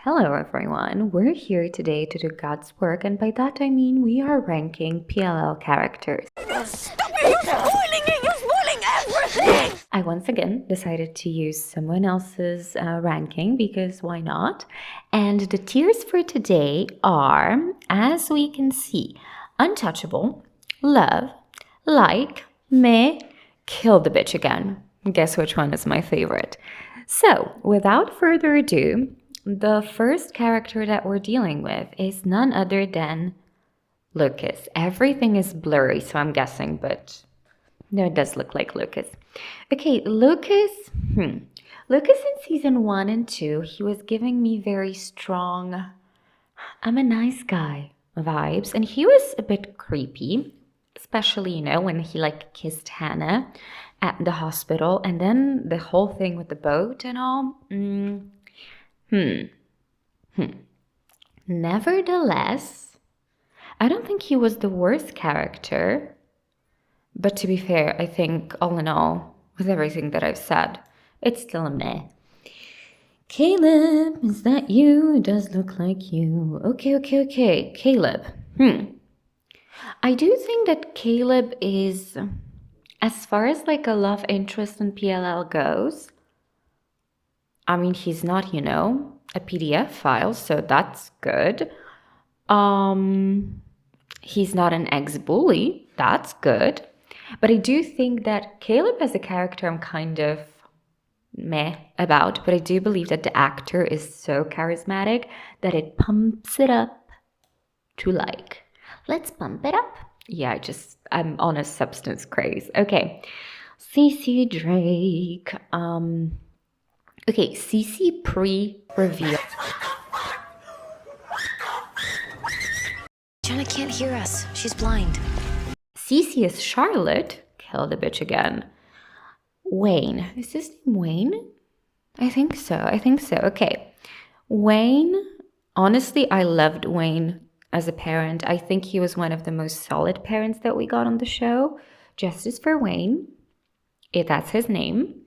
Hello everyone, we're here today to do God's work, and by that I mean we are ranking PLL characters. Stop it! You're spoiling it! You're spoiling everything! I once again decided to use someone else's ranking because why not? And the tiers for today are, as we can see, untouchable, love, like, meh, kill the bitch again. Guess which one is my favorite? So, without further ado, the first character that we're dealing with is none other than Lucas. Everything is blurry, so I'm guessing, but no, it does look like Lucas. Okay, Lucas in season 1 and 2, he was giving me very strong, I'm a nice guy vibes, and he was a bit creepy, especially, when he kissed Hannah at the hospital, and then the whole thing with the boat and all. Nevertheless, I don't think he was the worst character. But to be fair, I think all in all, with everything that I've said, it's still a meh. Caleb, is that you? It does look like you. Okay. Caleb. I do think that Caleb is, as far as a love interest in PLL goes, I mean, he's not, a PDF file, so that's good. He's not an ex-bully, that's good. But I do think that Caleb as a character I'm kind of meh about, but I do believe that the actor is so charismatic that it pumps it up to let's pump it up. Yeah, I'm on a substance craze. Okay, CC Drake. Okay, CC pre-reveal. Jenna can't hear us. She's blind. CC is Charlotte. Kill the bitch again. Wayne. Is his name Wayne? I think so. Okay. Wayne. Honestly, I loved Wayne as a parent. I think he was one of the most solid parents that we got on the show. Justice for Wayne. That's his name.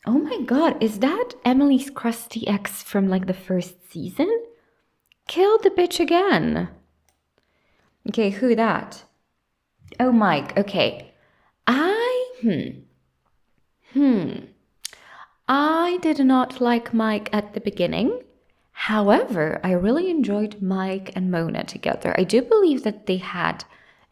Oh my god, is that Emily's crusty ex from the first season? Kill the bitch again. Okay, who that? Oh, Mike. Okay. I did not like Mike at the beginning. However, I really enjoyed Mike and Mona together. I do believe that they had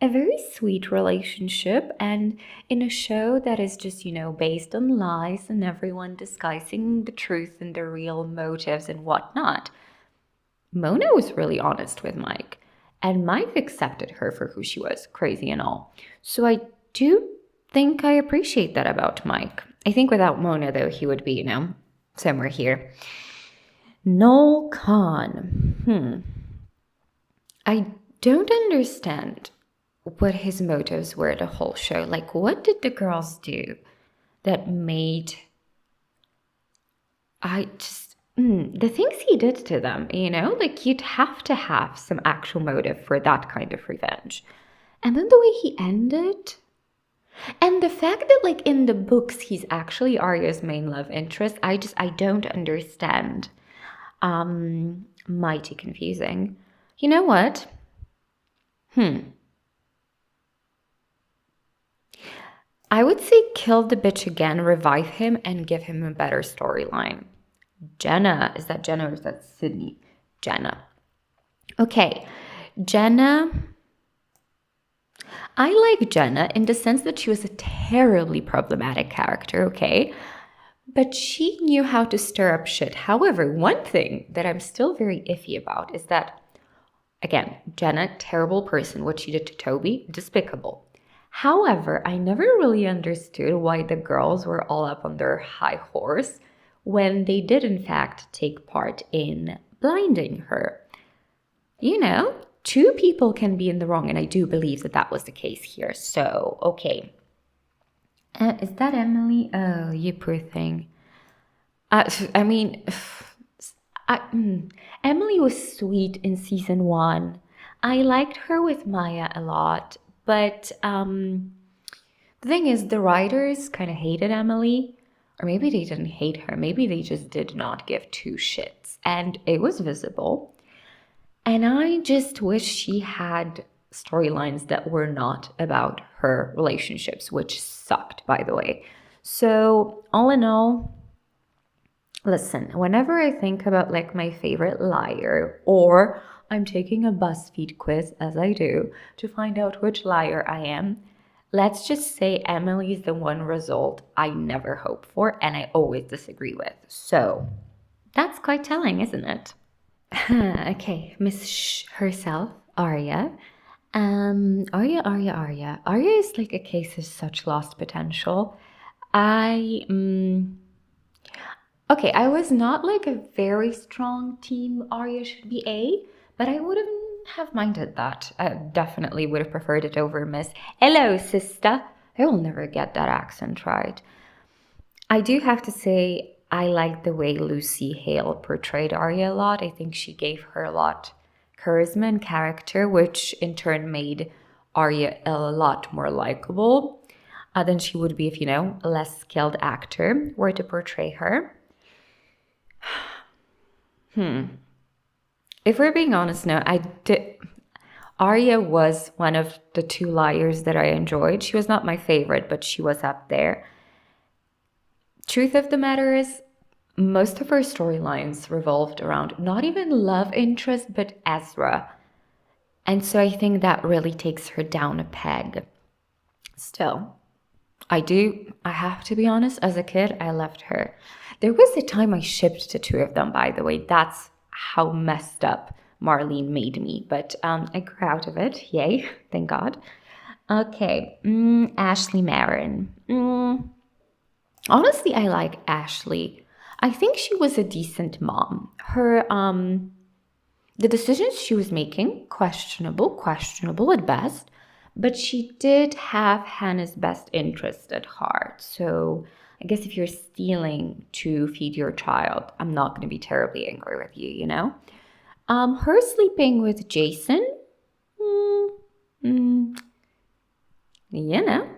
a very sweet relationship, and in a show that is just, based on lies and everyone disguising the truth and their real motives and whatnot, Mona was really honest with Mike. And Mike accepted her for who she was, crazy and all. So I do think I appreciate that about Mike. I think without Mona, though, he would be, somewhere here. Noel Khan. I don't understand what his motives were the whole show. What did the girls do that made... the things he did to them, you'd have to have some actual motive for that kind of revenge. And then the way he ended, and the fact that in the books he's actually Arya's main love interest, I don't understand. Mighty confusing. You know what? I would say kill the bitch again, revive him, and give him a better storyline. Jenna. Is that Jenna or is that Sydney? Jenna. Okay. Jenna. I like Jenna in the sense that she was a terribly problematic character, okay? But she knew how to stir up shit. However, one thing that I'm still very iffy about is that, again, Jenna, terrible person. What she did to Toby, despicable. However, I never really understood why the girls were all up on their high horse when they did, in fact, take part in blinding her. Two people can be in the wrong, and I do believe that that was the case here. So, okay. Is that Emily? Oh, you poor thing. Emily was sweet in season 1. I liked her with Maya a lot, but the thing is, the writers kind of hated Emily. Or maybe they didn't hate her. Maybe they just did not give two shits. And it was visible. And I just wish she had storylines that were not about her relationships, which sucked, by the way. So, all in all, listen, whenever I think about like my favorite liar, or I'm taking a BuzzFeed quiz, as I do, to find out which liar I am, let's just say Emily's the one result I never hope for and I always disagree with. So, that's quite telling, isn't it? Okay, Miss herself, Arya. Arya. Arya is like a case of such lost potential. I, okay, I was not like a very strong team Arya should be A, but I wouldn't have minded that. I definitely would have preferred it over Miss Hello, sister. I will never get that accent right. I do have to say, I like the way Lucy Hale portrayed Arya a lot. I think she gave her a lot charisma and character, which in turn made Arya a lot more likable than she would be if, you know, a less skilled actor were to portray her. If we're being honest now, Arya was one of the two liars that I enjoyed. She was not my favorite, but she was up there. Truth of the matter is, most of her storylines revolved around not even love interest, but Ezra. And so I think that really takes her down a peg. Still, I have to be honest, as a kid, I loved her. There was a time I shipped the two of them, by the way. That's how messed up Marlene made me. But I grew out of it. Yay, thank God. Okay, Ashley Marin. Honestly, I like Ashley. I think she was a decent mom. Her, the decisions she was making, questionable at best, but she did have Hannah's best interest at heart. So I guess if you're stealing to feed your child, I'm not going to be terribly angry with you, you know? Her sleeping with Jason, you know,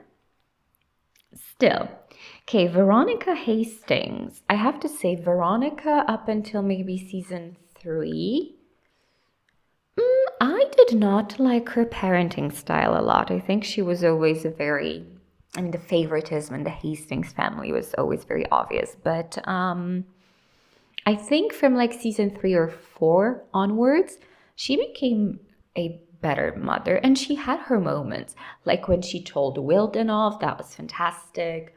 still. Okay, Veronica Hastings. I have to say, Veronica up until maybe season 3, I did not like her parenting style a lot. I think she was always the favoritism in the Hastings family was always very obvious. But I think from like season 3 or 4 onwards, she became a better mother and she had her moments. Like when she told Wilden off, that was fantastic.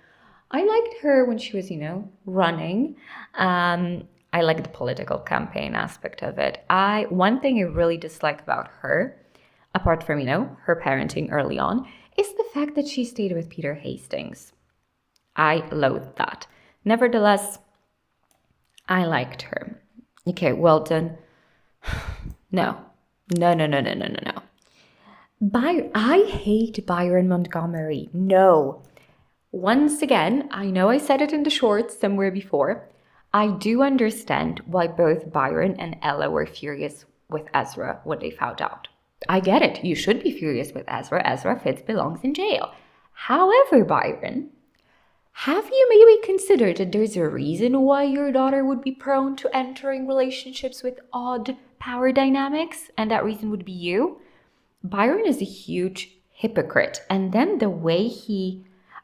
I liked her when she was, you know, running. I like the political campaign aspect of it. One thing I really dislike about her, apart from, you know, her parenting early on, is the fact that she stayed with Peter Hastings. I loathe that. Nevertheless, I liked her. Okay, well done. No. I hate Byron Montgomery. No. Once again, I know I said it in the shorts somewhere before. I do understand why both Byron and Ella were furious with Ezra when they found out. I get it. You should be furious with Ezra. Ezra Fitz belongs in jail. However, Byron, have you maybe considered that there's a reason why your daughter would be prone to entering relationships with odd power dynamics? And that reason would be you? Byron is a huge hypocrite. And then the way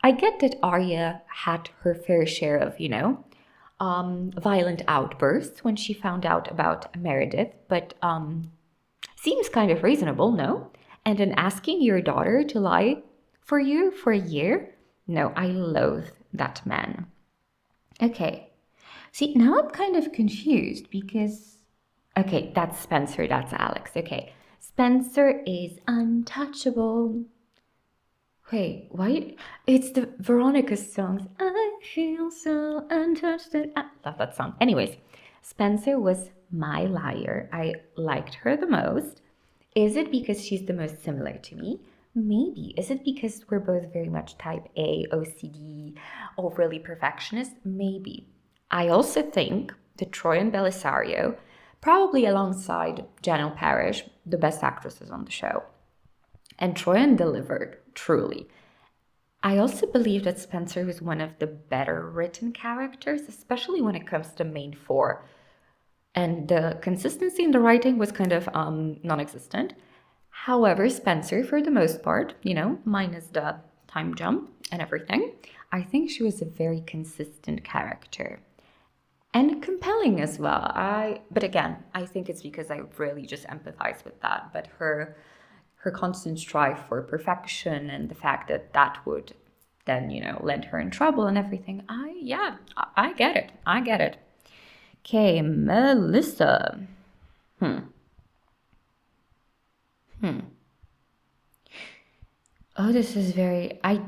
I get that Arya had her fair share of, you know, violent outbursts when she found out about Meredith, but seems kind of reasonable, no? And then asking your daughter to lie for you for a year? No, I loathe that man. Okay, see, now I'm kind of confused because, okay, that's Spencer, that's Alex. Okay, Spencer is untouchable. Wait, why? It's the Veronica songs. I feel so untouched. I love that song. Anyways, Spencer was my liar. I liked her the most. Is it because she's the most similar to me? Maybe. Is it because we're both very much type A, OCD, overly perfectionist? Maybe. I also think that Troy and Belisario, probably alongside Janelle Parrish, the best actresses on the show. And Troyan delivered, truly. I also believe that Spencer was one of the better written characters, especially when it comes to main four. And the consistency in the writing was kind of non-existent. However, Spencer, for the most part, minus the time jump and everything, I think she was a very consistent character and compelling as well. But again, I think it's because I really just empathize with that. But her constant strive for perfection and the fact that that would then land her in trouble and everything. I get it. I get it. Okay, Melissa. Oh, this is very. I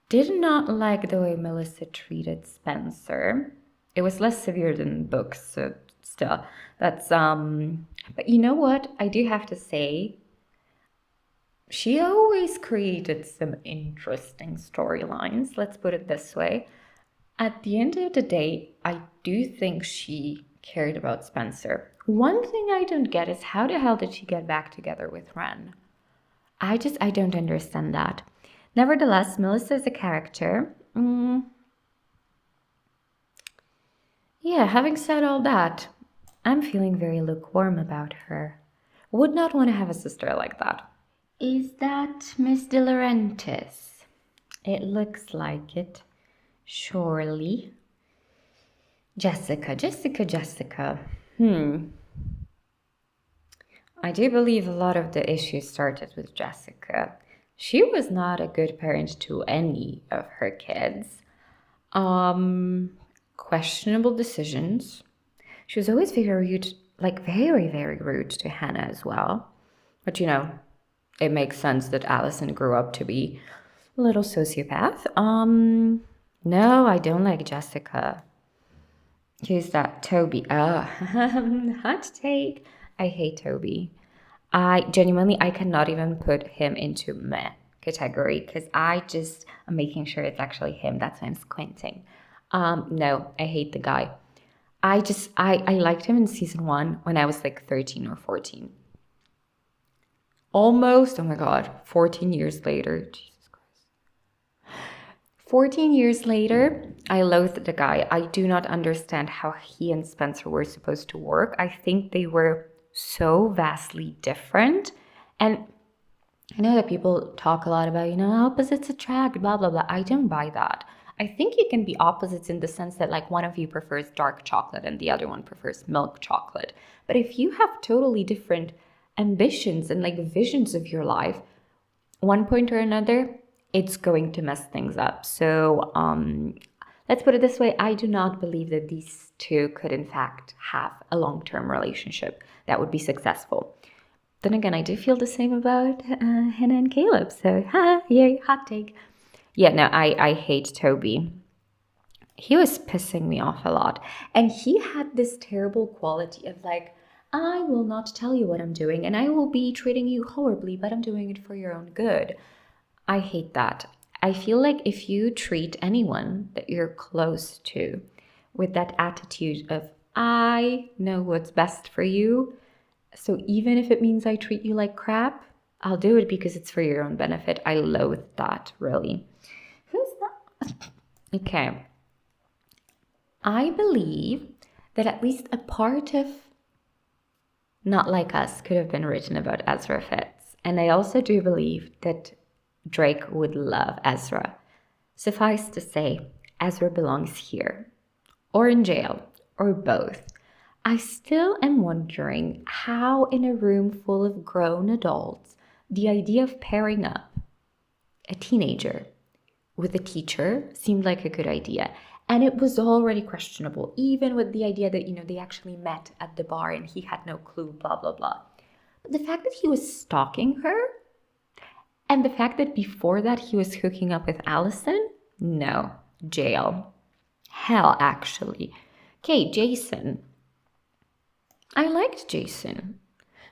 did not like the way Melissa treated Spencer. It was less severe than books, so still, that's. But you know what? I do have to say, she always created some interesting storylines. Let's put it this way. At the end of the day, I do think she cared about Spencer. One thing I don't get is how the hell did she get back together with Ren? I don't understand that. Nevertheless, Melissa is a character. Yeah, having said all that, I'm feeling very lukewarm about her. Would not want to have a sister like that. Is that Miss De Laurentiis? It looks like it. Surely. Jessica. I do believe a lot of the issues started with Jessica. She was not a good parent to any of her kids. Questionable decisions. She was always very rude, like very, very rude to Hannah as well. But it makes sense that Allison grew up to be a little sociopath. No, I don't like Jessica. Who's that? Toby. Hot take. I hate Toby. I cannot even put him into meh category because I'm making sure it's actually him. That's why I'm squinting. No, I hate the guy. I liked him in season 1 when I was like 13 or 14. Almost, oh my God, 14 years later. Jesus Christ. 14 years later, I loathed the guy. I do not understand how he and Spencer were supposed to work. I think they were so vastly different. And I know that people talk a lot about, opposites attract, blah, blah, blah. I don't buy that. I think you can be opposites in the sense that like one of you prefers dark chocolate and the other one prefers milk chocolate. But if you have totally different ambitions and like visions of your life, one point or another, it's going to mess things up. So let's put it this way. I do not believe that these two could in fact have a long-term relationship that would be successful. Then again, I do feel the same about Hannah and Caleb. So, yay, hot take. Yeah, no, I hate Toby. He was pissing me off a lot. And he had this terrible quality of like, I will not tell you what I'm doing and I will be treating you horribly, but I'm doing it for your own good. I hate that. I feel like if you treat anyone that you're close to with that attitude of, I know what's best for you, so even if it means I treat you like crap, I'll do it because it's for your own benefit. I loathe that, really. Who's that? Okay. I believe that at least a part of Not Like Us could have been written about Ezra Fitz. And I also do believe that Drake would love Ezra. Suffice to say, Ezra belongs here, or in jail, or both. I still am wondering how, in a room full of grown adults, the idea of pairing up a teenager with a teacher seemed like a good idea. And it was already questionable, even with the idea that, they actually met at the bar and he had no clue, blah, blah, blah. But the fact that he was stalking her, and the fact that before that he was hooking up with Allison, no, jail. Hell, actually. Okay, Jason. I liked Jason.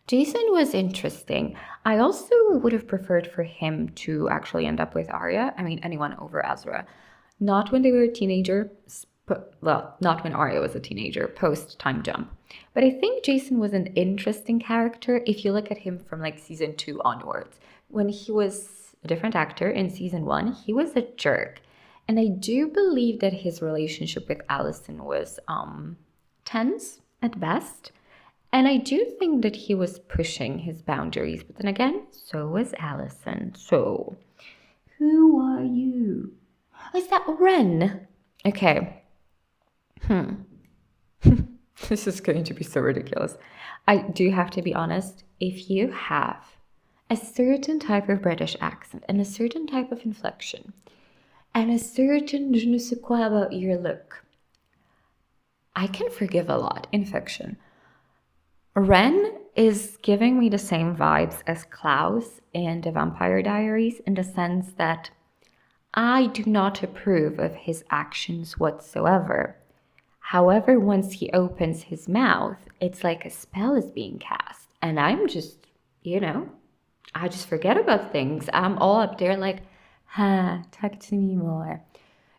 Jason was interesting. I also would have preferred for him to actually end up with Arya. I mean, anyone over Ezra. Not when they were a teenager. Well, not when Arya was a teenager, post time jump. But I think Jason was an interesting character if you look at him from like season 2 onwards. When he was a different actor in season 1, he was a jerk. And I do believe that his relationship with Allison was tense at best. And I do think that he was pushing his boundaries. But then again, so was Allison. So, who are you? Is that Ren? Okay. This is going to be so ridiculous. I do have to be honest. If you have a certain type of British accent and a certain type of inflection and a certain je ne sais quoi about your look, I can forgive a lot in fiction. Ren is giving me the same vibes as Klaus in The Vampire Diaries in the sense that I do not approve of his actions whatsoever. However, once he opens his mouth, it's like a spell is being cast. And I'm just, I just forget about things. I'm all up there like, talk to me more.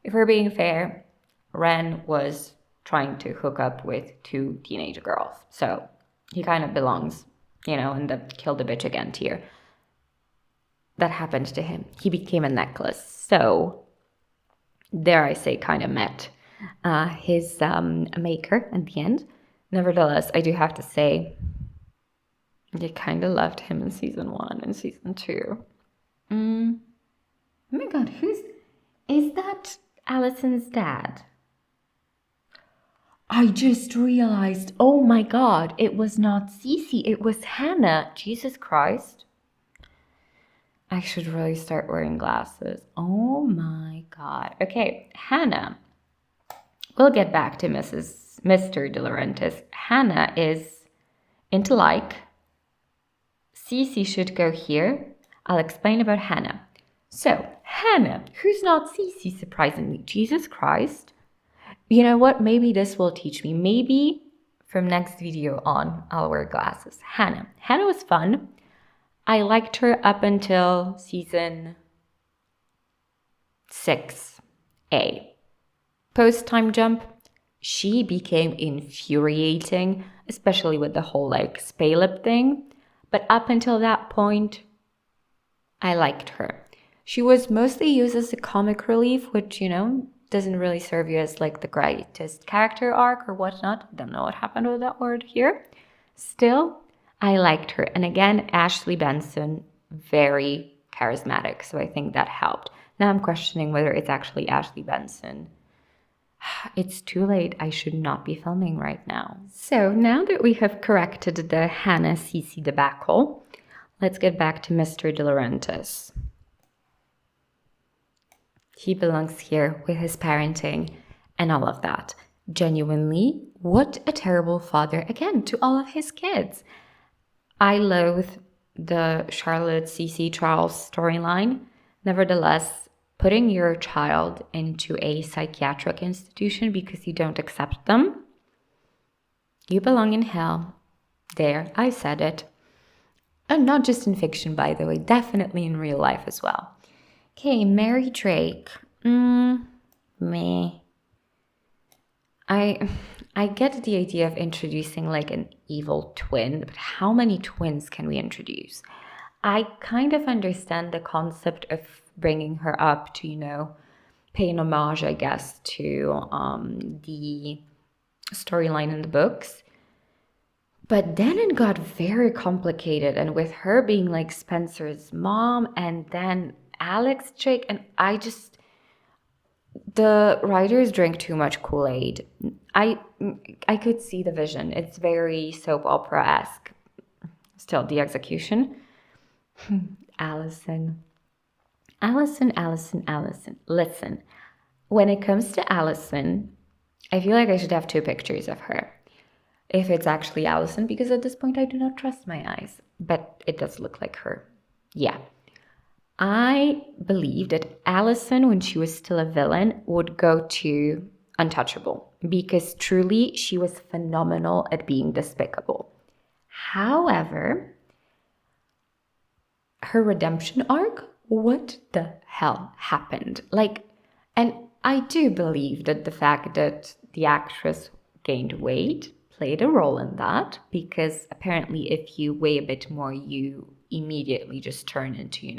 If we're being fair, Ren was trying to hook up with 2 teenage girls. So he kind of belongs, in the kill the bitch again tier. That happened to him. He became a necklace. So, dare I say, kind of met his maker at the end. Nevertheless, I do have to say, I kind of loved him in season 1 and season 2. Oh my god, is that Allison's dad? I just realized, oh my god, it was not Cece, it was Hannah. Jesus Christ. I should really start wearing glasses. Oh my god. Okay, Hannah. We'll get back to Mr. De Laurentiis. Hannah is into like. Cece should go here. I'll explain about Hannah. So, Hannah, who's not Cece, surprisingly. Jesus Christ. You know what? Maybe this will teach me. Maybe from next video on, I'll wear glasses. Hannah. Hannah was fun. I liked her up until season 6A. Post-time jump, she became infuriating, especially with the whole Spaleb thing. But up until that point, I liked her. She was mostly used as a comic relief, which, doesn't really serve you as the greatest character arc or whatnot. Don't know what happened with that word here. Still, I liked her. And again, Ashley Benson, very charismatic. So I think that helped. Now I'm questioning whether it's actually Ashley Benson. It's too late. I should not be filming right now. So now that we have corrected the Hannah Cece debacle, let's get back to Mr. De Laurentiis. He belongs here with his parenting and all of that. Genuinely, what a terrible father, again, to all of his kids. I loathe the Charlotte Cece Charles storyline. Nevertheless, putting your child into a psychiatric institution because you don't accept them, you belong in hell. There, I said it. And not just in fiction, by the way, definitely in real life as well. Okay, Mary Drake. Me. I get the idea of introducing an evil twin, but how many twins can we introduce? I kind of understand the concept of bringing her up to, pay an homage, I guess, to the storyline in the books. But then it got very complicated, and with her being Spencer's mom and then Alex Drake, and the writers drink too much Kool-Aid. I could see the vision. It's very soap opera-esque. Still, the execution. Allison. Listen, when it comes to Allison, I feel like I should have 2 pictures of her. If it's actually Allison, because at this point I do not trust my eyes. But it does look like her. Yeah. I believe that Allison, when she was still a villain, would go to Untouchable because truly she was phenomenal at being despicable. However, her redemption arc, what the hell happened? And I do believe that the fact that the actress gained weight played a role in that, because apparently if you weigh a bit more, you immediately just turn into,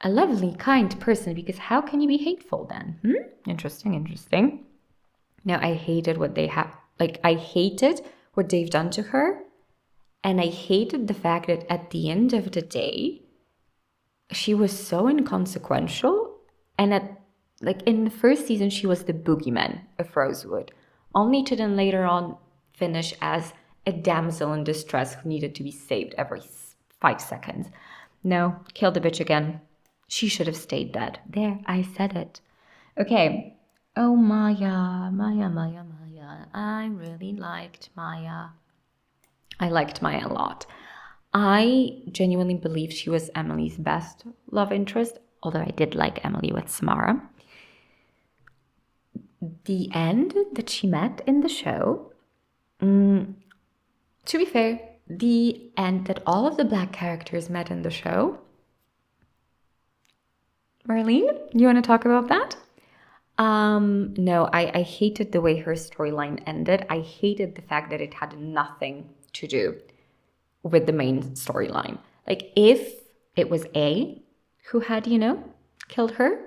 a lovely, kind person, because how can you be hateful then? Interesting. Now, I hated what they have, like, I hated what they've done to her. And I hated the fact that at the end of the day, she was so inconsequential. And in the first season, she was the boogeyman of Rosewood, only to then later on finish as a damsel in distress who needed to be saved every 5 seconds. No, kill the bitch again. She should have stayed dead. There, I said it. Okay. Oh, Maya. I really liked Maya. I liked Maya a lot. I genuinely believe she was Emily's best love interest, although I did like Emily with Samara. The end that she met in the show, to be fair, the end that all of the black characters met in the show. Marlene, you want to talk about that? No, I hated the way her storyline ended. I hated the fact that it had nothing to do with the main storyline. Like, if it was A who had, killed her,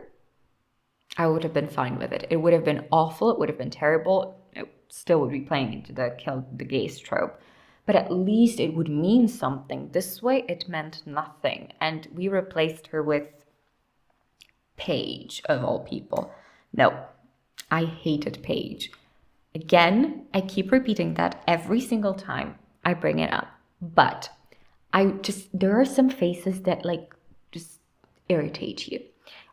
I would have been fine with it. It would have been awful. It would have been terrible. It still would be playing into the kill the gays trope. But at least it would mean something. This way, it meant nothing. And we replaced her with Paige, of all people. No, I hated Paige. Again, I keep repeating that every single time I bring it up. But there are some faces that just irritate you,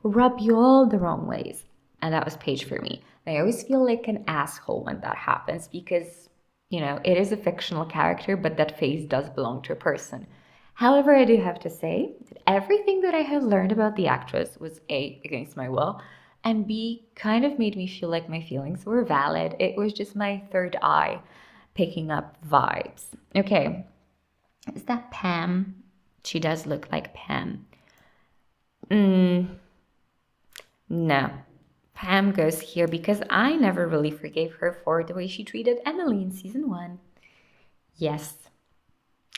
rub you all the wrong ways. And that was Paige for me. I always feel like an asshole when that happens because, it is a fictional character, but that face does belong to a person. However, I do have to say that everything that I have learned about the actress was A, against my will, and B, kind of made me feel like my feelings were valid. It was just my third eye picking up vibes. Okay, is that Pam? She does look like Pam. No. Pam goes here because I never really forgave her for the way she treated Emily in season 1. Yes.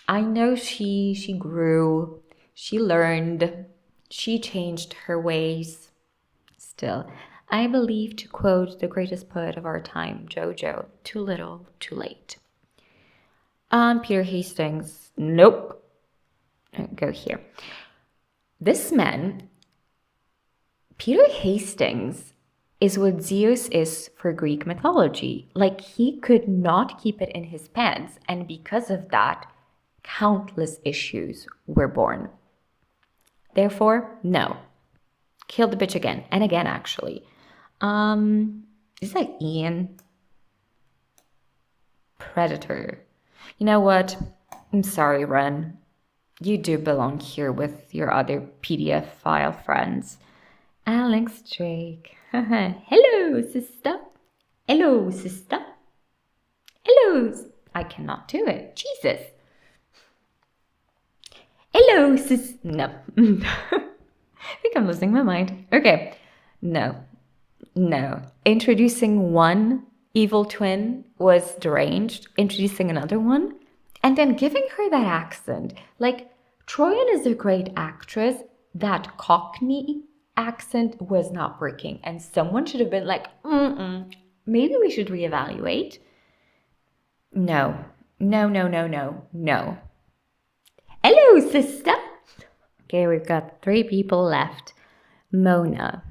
I know she grew, she learned, she changed her ways. Still, I believe, to quote the greatest poet of our time, Jojo, too little, too late. Peter Hastings, nope. Go here. This man, Peter Hastings, is what Zeus is for Greek mythology. Like, he could not keep it in his pants, and because of that, countless issues were born. Therefore, no. Kill the bitch again, and again, actually. Is that Ian? Predator. You know what? I'm sorry, Ren. You do belong here with your other PDF file friends. Alex Drake. Hello, sister. Hello, sister. Hello. I cannot do it. Jesus. Hello, sis. No. I think I'm losing my mind. Okay. No. Introducing one evil twin was deranged. Introducing another one. And then giving her that accent. Like, Troyan is a great actress. That Cockney accent was not working. And someone should have been like, maybe we should reevaluate. No. Hello, sister. Okay, we've got 3 people left. Mona.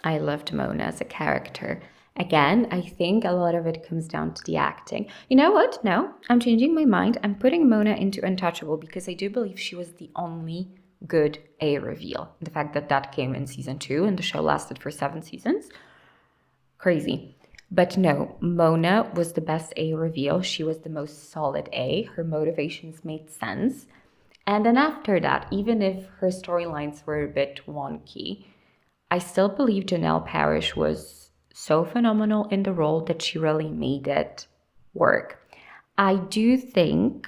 I loved Mona as a character. Again, I think a lot of it comes down to the acting. You know what? No, I'm changing my mind. I'm putting Mona into Untouchable because I do believe she was the only good A reveal. The fact that came in season 2 and the show lasted for 7 seasons. Crazy. But no, Mona was the best A reveal. She was the most solid A. Her motivations made sense. And then after that, even if her storylines were a bit wonky, I still believe Janelle Parrish was so phenomenal in the role that she really made it work. I do think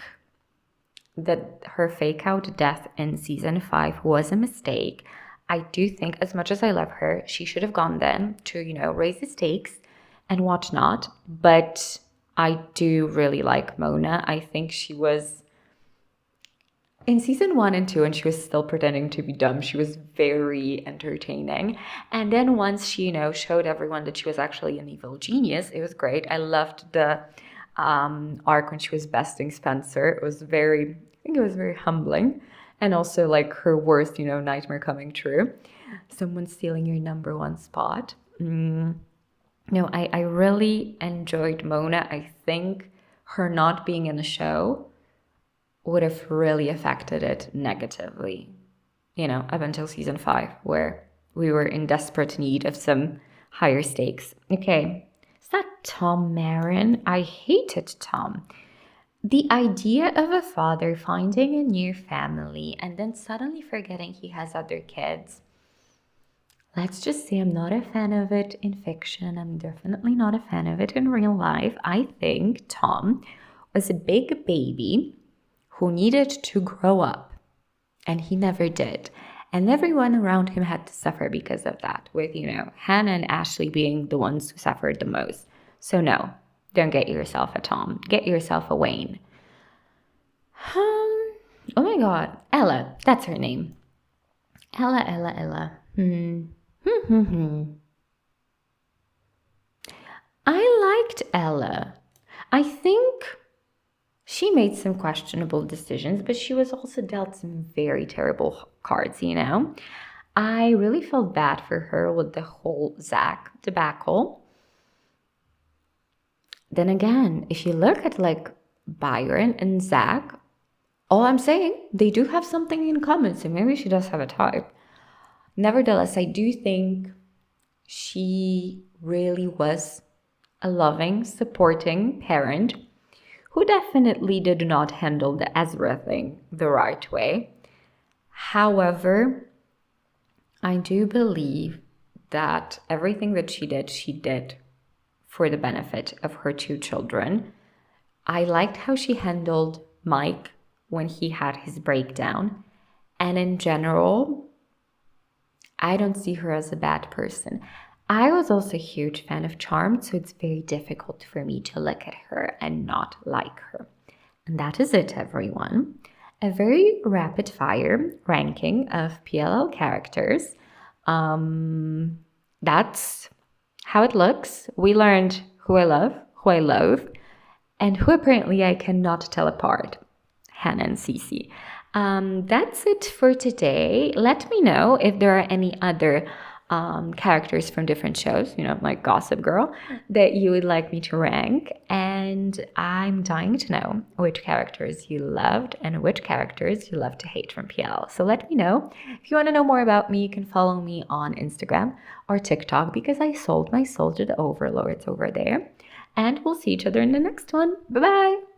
that her fake out death in season 5 was a mistake. I do think, as much as I love her, she should have gone then to, raise the stakes and whatnot. But I do really like Mona. I think she was in season 1 and 2, and she was still pretending to be dumb, she was very entertaining. And then once she, showed everyone that she was actually an evil genius, it was great. I loved the arc when she was besting Spencer. I think it was very humbling. And also like her worst, nightmare coming true. Someone stealing your number one spot. No, I really enjoyed Mona. I think her not being in the show would have really affected it negatively, up until season 5, where we were in desperate need of some higher stakes. Okay, is that Tom Marin? I hated Tom. The idea of a father finding a new family and then suddenly forgetting he has other kids. Let's just say I'm not a fan of it in fiction. I'm definitely not a fan of it in real life. I think Tom was a big baby who needed to grow up, and he never did. And everyone around him had to suffer because of that, with, Hannah and Ashley being the ones who suffered the most. So no, don't get yourself a Tom. Get yourself a Wayne. Oh my God. Ella, that's her name. Ella. I liked Ella. I think she made some questionable decisions, but she was also dealt some very terrible cards, I really felt bad for her with the whole Zach debacle. Then again, if you look at like Byron and Zach, all I'm saying, they do have something in common, so maybe she does have a type. Nevertheless, I do think she really was a loving, supporting parent who definitely did not handle the Ezra thing the right way. However, I do believe that everything that she did for the benefit of her 2 children. I liked how she handled Mike when he had his breakdown. And in general, I don't see her as a bad person. I was also a huge fan of Charmed, so it's very difficult for me to look at her and not like her. And that is it, everyone. A very rapid fire ranking of PLL characters. That's how it looks. We learned who I love, who I loathe, and who apparently I cannot tell apart. Hannah and Cece. That's it for today. Let me know if there are any other characters from different shows, like Gossip Girl, that you would like me to rank. And I'm dying to know which characters you loved and which characters you love to hate from PL. So let me know. If you want to know more about me, you can follow me on Instagram or TikTok, because I sold my soul to the overlords over there. And we'll see each other in the next one. Bye-bye.